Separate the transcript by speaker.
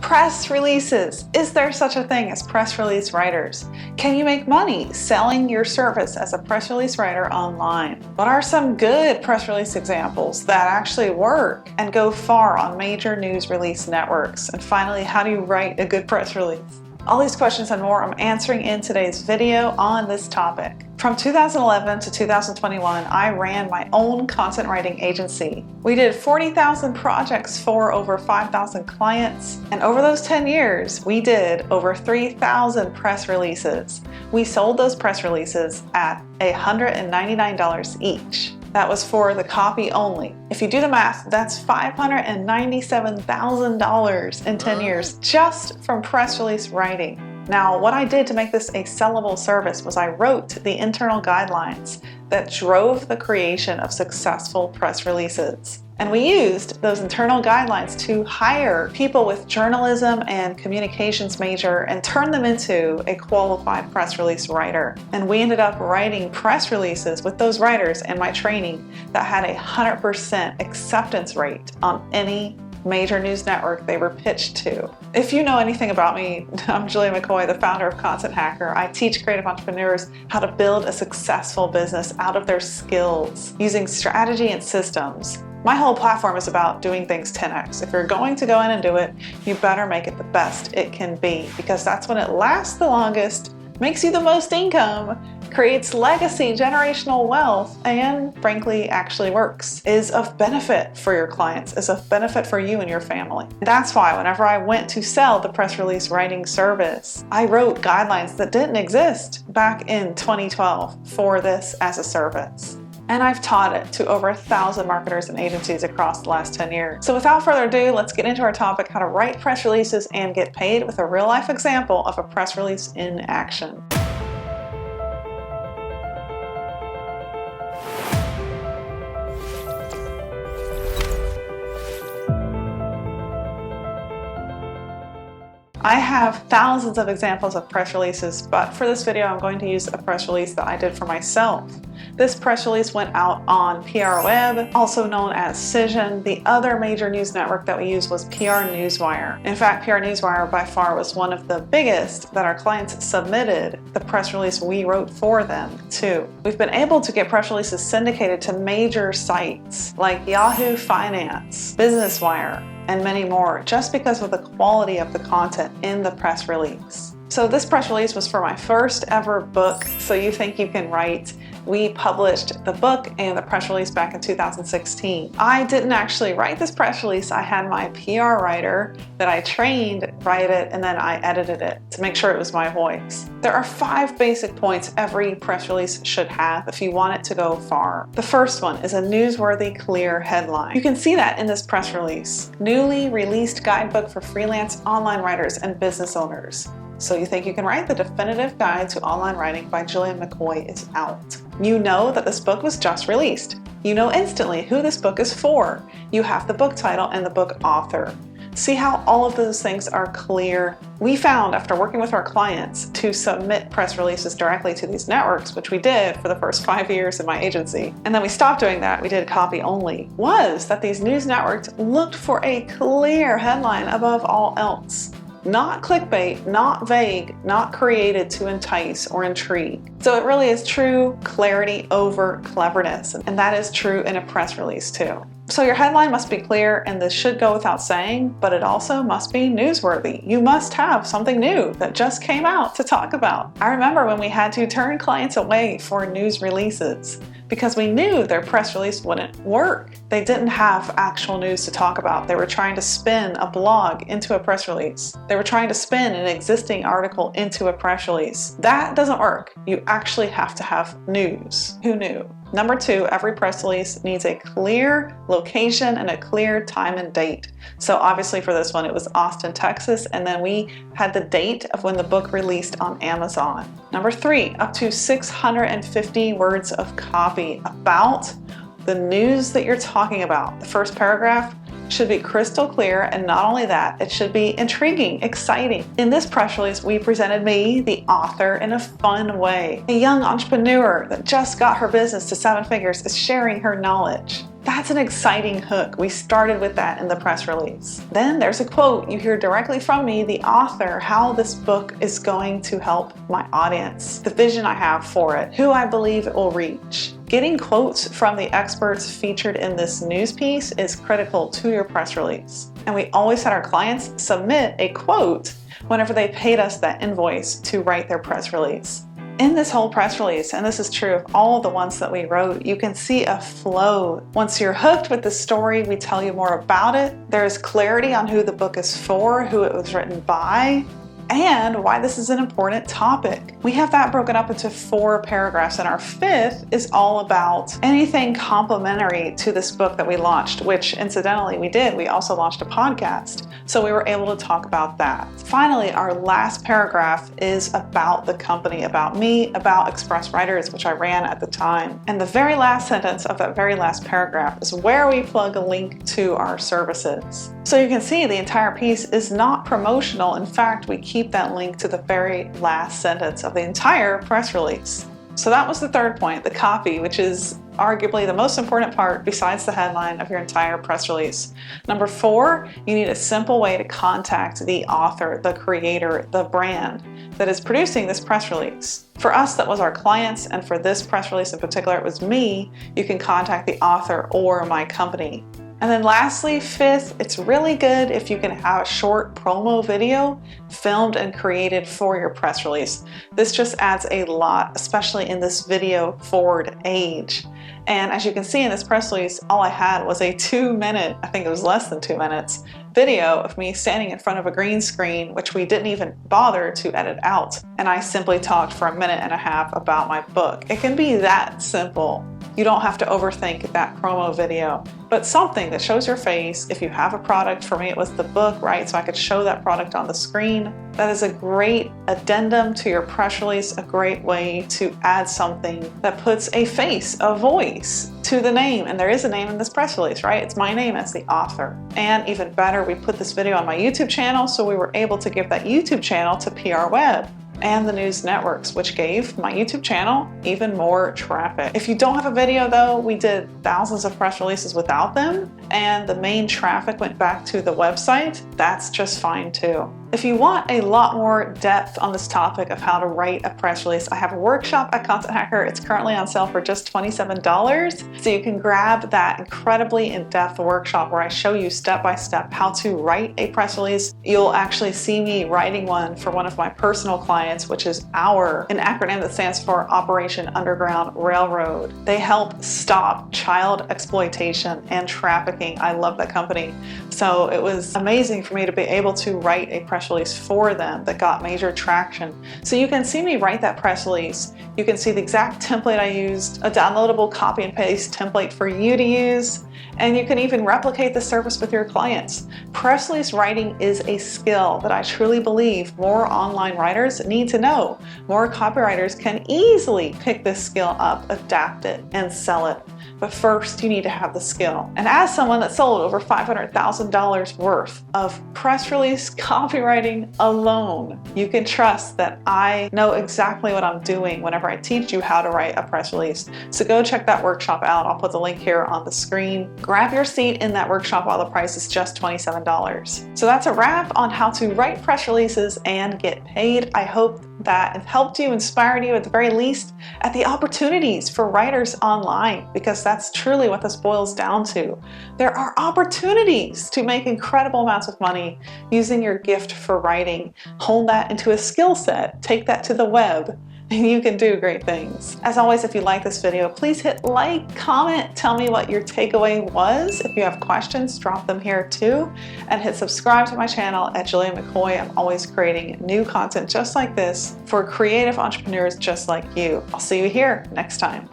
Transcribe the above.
Speaker 1: Press releases. Is there such a thing as press release writers? Can you make money selling your service as a press release writer online? What are some good press release examples that actually work and go far on major news release networks? And finally, how do you write a good press release? All these questions and more I'm answering in today's video on this topic. From 2011 to 2021, I ran my own content writing agency. We did 40,000 projects for over 5,000 clients, and over those 10 years, we did over 3,000 press releases. We sold those press releases at $199 each. That was for the copy only. If you do the math, that's $597,000 in 10 years just from press release writing. Now, what I did to make this a sellable service was I wrote the internal guidelines that drove the creation of successful press releases. And we used those internal guidelines to hire people with journalism and communications major and turn them into a qualified press release writer. And we ended up writing press releases with those writers in my training that had a 100% acceptance rate on any major news network they were pitched to. If you know anything about me, I'm Julia McCoy, the founder of Content Hacker. I teach creative entrepreneurs how to build a successful business out of their skills using strategy and systems. My whole platform is about doing things 10x. If you're going to go in and do it, you better make it the best it can be, because that's when it lasts the longest, makes you the most income, creates legacy, generational wealth, and frankly actually works, is of benefit for your clients, is of benefit for you and your family. That's why whenever I went to sell the press release writing service, I wrote guidelines that didn't exist back in 2012 for this as a service. And I've taught it to over 1,000 marketers and agencies across the last 10 years. So without further ado, let's get into our topic, how to write press releases and get paid, with a real life example of a press release in action. I have thousands of examples of press releases, but for this video, I'm going to use a press release that I did for myself. This press release went out on PR Web, also known as Cision. The other major news network that we used was PR Newswire. In fact, PR Newswire by far was one of the biggest that our clients submitted the press release we wrote for them to. We've been able to get press releases syndicated to major sites like Yahoo Finance, Business Wire, and many more, just because of the quality of the content in the press release. So this press release was for my first ever book, So You Think You Can Write. We published the book and the press release back in 2016. I didn't actually write this press release. I had my PR writer that I trained write it, and then I edited it to make sure it was my voice. There are 5 basic points every press release should have if you want it to go far. The first one is a newsworthy, clear headline. You can see that in this press release. Newly released guidebook for freelance online writers and business owners. So You Think You Can Write, the definitive guide to online writing by Julia McCoy is out. You know that this book was just released. You know instantly who this book is for. You have the book title and the book author. See how all of those things are clear? We found, after working with our clients to submit press releases directly to these networks, which we did for the first 5 years in my agency, and then we stopped doing that, we did copy only, was that these news networks looked for a clear headline above all else. Not clickbait, not vague, not created to entice or intrigue. So it really is true clarity over cleverness, and that is true in a press release too. So your headline must be clear, and this should go without saying, but it also must be newsworthy. You must have something new that just came out to talk about. I remember when we had to turn clients away for news releases because we knew their press release wouldn't work. They didn't have actual news to talk about. They were trying to spin a blog into a press release. They were trying to spin an existing article into a press release. That doesn't work. You actually have to have news. Who knew? Number 2, every press release needs a clear location and a clear time and date. So obviously for this one, it was Austin, Texas, and then we had the date of when the book released on Amazon. Number 3, up to 650 words of copy about the news that you're talking about. The first paragraph should be crystal clear, and not only that, it should be intriguing, exciting. In this press release, we presented me, the author, in a fun way. A young entrepreneur that just got her business to 7 figures is sharing her knowledge. That's an exciting hook. We started with that in the press release. Then there's a quote. You hear directly from me, the author, how this book is going to help my audience, the vision I have for it, who I believe it will reach. Getting quotes from the experts featured in this news piece is critical to your press release. And we always had our clients submit a quote whenever they paid us that invoice to write their press release. In this whole press release, and this is true of all the ones that we wrote, you can see a flow. Once you're hooked with the story, we tell you more about it. There is clarity on who the book is for, who it was written by, and why this is an important topic. We have that broken up into 4 paragraphs, and our 5th is all about anything complimentary to this book that we launched, which incidentally we did. We also launched a podcast, so we were able to talk about that. Finally, our last paragraph is about the company, about me, about Express Writers, which I ran at the time. And the very last sentence of that very last paragraph is where we plug a link to our services. So you can see the entire piece is not promotional. In fact, we keep that link to the very last sentence of the entire press release. So that was the 3rd point, the copy, which is arguably the most important part besides the headline of your entire press release. Number 4, you need a simple way to contact the author, the creator, the brand that is producing this press release. For us, that was our clients, and for this press release in particular, it was me. You can contact the author or my company. And then lastly, 5th, it's really good if you can have a short promo video filmed and created for your press release. This just adds a lot, especially in this video forward age. And as you can see in this press release, all I had was a 2-minute, I think it was less than 2 minutes, video of me standing in front of a green screen, which we didn't even bother to edit out. And I simply talked for 1.5 minutes about my book. It can be that simple. You don't have to overthink that promo video, but something that shows your face. If you have a product, for me it was the book, right? So I could show that product on the screen. That is a great addendum to your press release, a great way to add something that puts a face, a voice to the name. And there is a name in this press release, right? It's my name as the author. And even better, we put this video on my YouTube channel, so we were able to give that YouTube channel to PR Web and the news networks, which gave my YouTube channel even more traffic. If you don't have a video though, we did thousands of press releases without them, and the main traffic went back to the website. That's just fine too. If you want a lot more depth on this topic of how to write a press release, I have a workshop at Content Hacker. It's currently on sale for just $27. So you can grab that incredibly in-depth workshop where I show you step-by-step how to write a press release. You'll actually see me writing one for one of my personal clients, which is OUR, an acronym that stands for Operation Underground Railroad. They help stop child exploitation and trafficking. I love that company. So it was amazing for me to be able to write a press release for them that got major traction. So you can see me write that press release. You can see the exact template I used, a downloadable copy and paste template for you to use, and you can even replicate the service with your clients. Press release writing is a skill that I truly believe more online writers need to know. More copywriters can easily pick this skill up, adapt it, and sell it. But first, you need to have the skill. And as someone that sold over $500,000 worth of press release copywriting alone, you can trust that I know exactly what I'm doing whenever I teach you how to write a press release. So go check that workshop out. I'll put the link here on the screen. Grab your seat in that workshop while the price is just $27. So that's a wrap on how to write press releases and get paid. I hope that it helped you, inspired you at the very least, at the opportunities for writers online, because that's truly what this boils down to. There are opportunities to make incredible amounts of money using your gift for writing. Hone that into a skill set, take that to the web, and you can do great things. As always, if you like this video, please hit like, comment, tell me what your takeaway was. If you have questions, drop them here too, and hit subscribe to my channel at Julia McCoy. I'm always creating new content just like this for creative entrepreneurs just like you. I'll see you here next time.